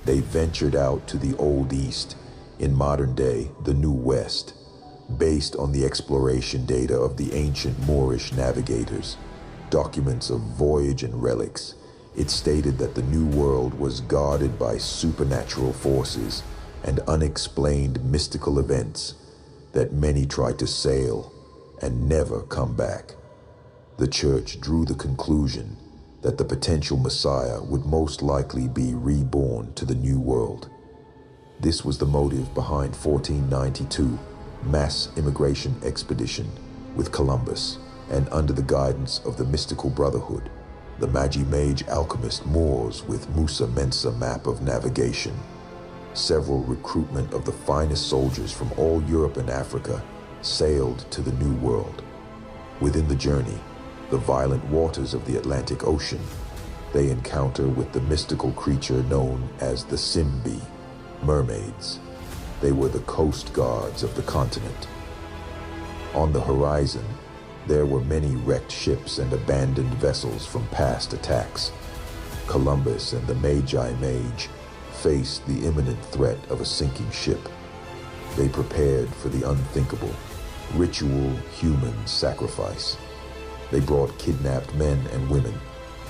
They ventured out to the Old East, in modern day, the New West, based on the exploration data of the ancient Moorish navigators, documents of voyage and relics. It stated that the New World was guarded by supernatural forces and unexplained mystical events, that many tried to sail and never come back. The church drew the conclusion that the potential Messiah would most likely be reborn to the New World. This was the motive behind 1492 mass immigration expedition with Columbus, and under the guidance of the mystical brotherhood, the Magi Mage alchemist Moors with Musa Mensa map of navigation. Several recruitment of the finest soldiers from all Europe and Africa sailed to the New World. Within the journey, the violent waters of the Atlantic Ocean, they encounter with the mystical creature known as the Simbi, mermaids. They were the coast guards of the continent. On the horizon, there were many wrecked ships and abandoned vessels from past attacks. Columbus and the Magi Mage faced the imminent threat of a sinking ship. They prepared for the unthinkable, ritual human sacrifice. They brought kidnapped men and women,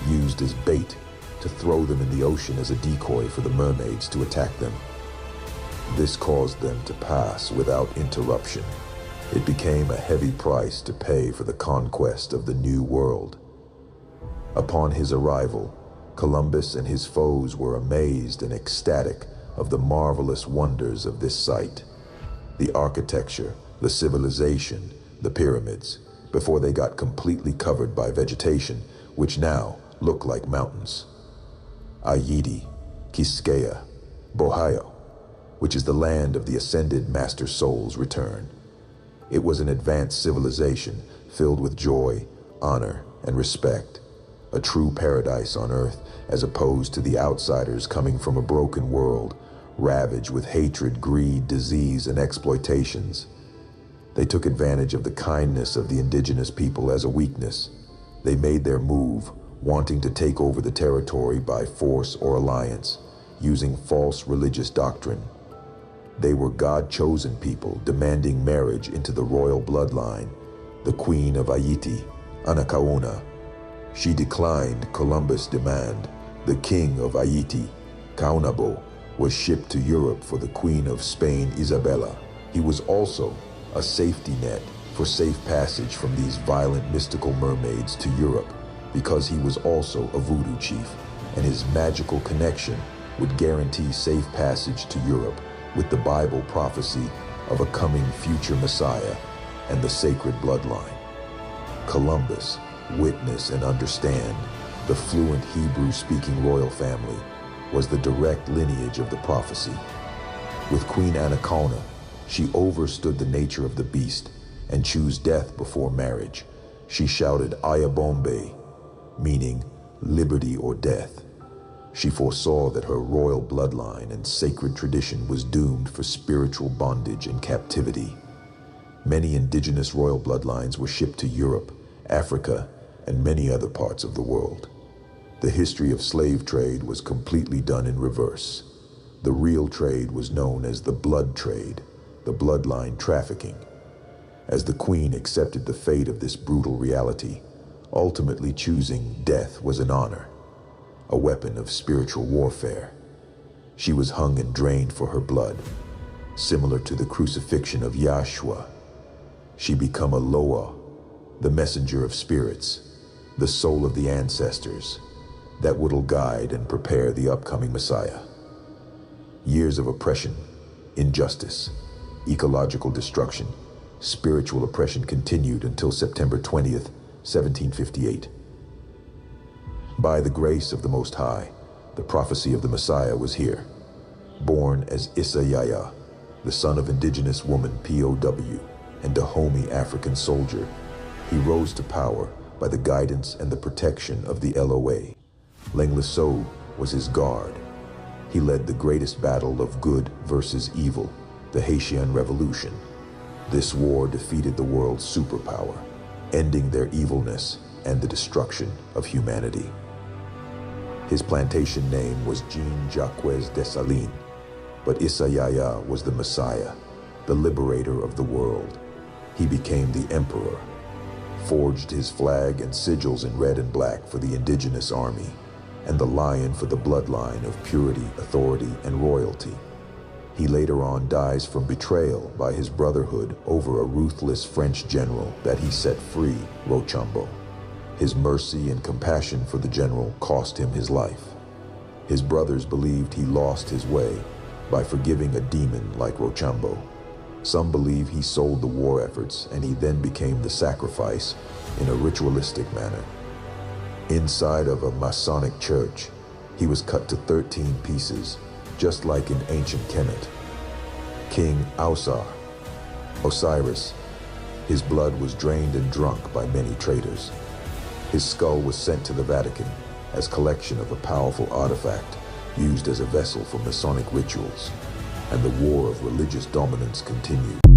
used as bait to throw them in the ocean as a decoy for the mermaids to attack them. This caused them to pass without interruption. It became a heavy price to pay for the conquest of the New World. Upon his arrival, Columbus and his foes were amazed and ecstatic of the marvelous wonders of this site. The architecture, the civilization, the pyramids, before they got completely covered by vegetation, which now look like mountains. Ayiti, Quisqueya, Bohio, which is the land of the ascended master soul's return. It was an advanced civilization filled with joy, honor, and respect, a true paradise on earth, as opposed to the outsiders coming from a broken world, ravaged with hatred, greed, disease, and exploitations. They took advantage of the kindness of the indigenous people as a weakness. They made their move, wanting to take over the territory by force or alliance, using false religious doctrine. They were God-chosen people demanding marriage into the royal bloodline, the Queen of Ayiti, Anacaona. She declined Columbus' demand. The King of Ayiti, Caunabo, was shipped to Europe for the Queen of Spain, Isabella. He was also a safety net for safe passage from these violent mystical mermaids to Europe, because he was also a voodoo chief, and his magical connection would guarantee safe passage to Europe with the Bible prophecy of a coming future Messiah and the sacred bloodline. Columbus, witness and understand, the fluent Hebrew-speaking royal family, was the direct lineage of the prophecy. With Queen Anacaona, she overstood the nature of the beast and chose death before marriage. She shouted Ayabombe, meaning liberty or death. She foresaw that her royal bloodline and sacred tradition was doomed for spiritual bondage and captivity. Many indigenous royal bloodlines were shipped to Europe, Africa, and many other parts of the world. The history of slave trade was completely done in reverse. The real trade was known as the blood trade, the bloodline trafficking. As the queen accepted the fate of this brutal reality, ultimately choosing death was an honor, a weapon of spiritual warfare. She was hung and drained for her blood, similar to the crucifixion of Yahshua. She became a Loa, the messenger of spirits, the soul of the ancestors, that would guide and prepare the upcoming Messiah. Years of oppression, injustice, ecological destruction, spiritual oppression continued until September 20th, 1758. By the grace of the Most High, the prophecy of the Messiah was here. Born as Isaiah, the son of indigenous woman POW and Dahomey African soldier, he rose to power by the guidance and the protection of the LOA. Lengleso was his guard. He led the greatest battle of good versus evil, the Haitian Revolution. This war defeated the world's superpower, ending their evilness and the destruction of humanity. His plantation name was Jean Jacques Dessalines, but Issa Yahya was the Messiah, the liberator of the world. He became the emperor, forged his flag and sigils in red and black for the indigenous army, and the lion for the bloodline of purity, authority, and royalty. He later on dies from betrayal by his brotherhood over a ruthless French general that he set free, Rochambeau. His mercy and compassion for the general cost him his life. His brothers believed he lost his way by forgiving a demon like Rochambeau. Some believe he sold the war efforts and he then became the sacrifice in a ritualistic manner. Inside of a Masonic church, he was cut to 13 pieces, just like in ancient Kemet. King Ausar, Osiris, his blood was drained and drunk by many traitors. His skull was sent to the Vatican as collection of a powerful artifact used as a vessel for Masonic rituals, and the war of religious dominance continued.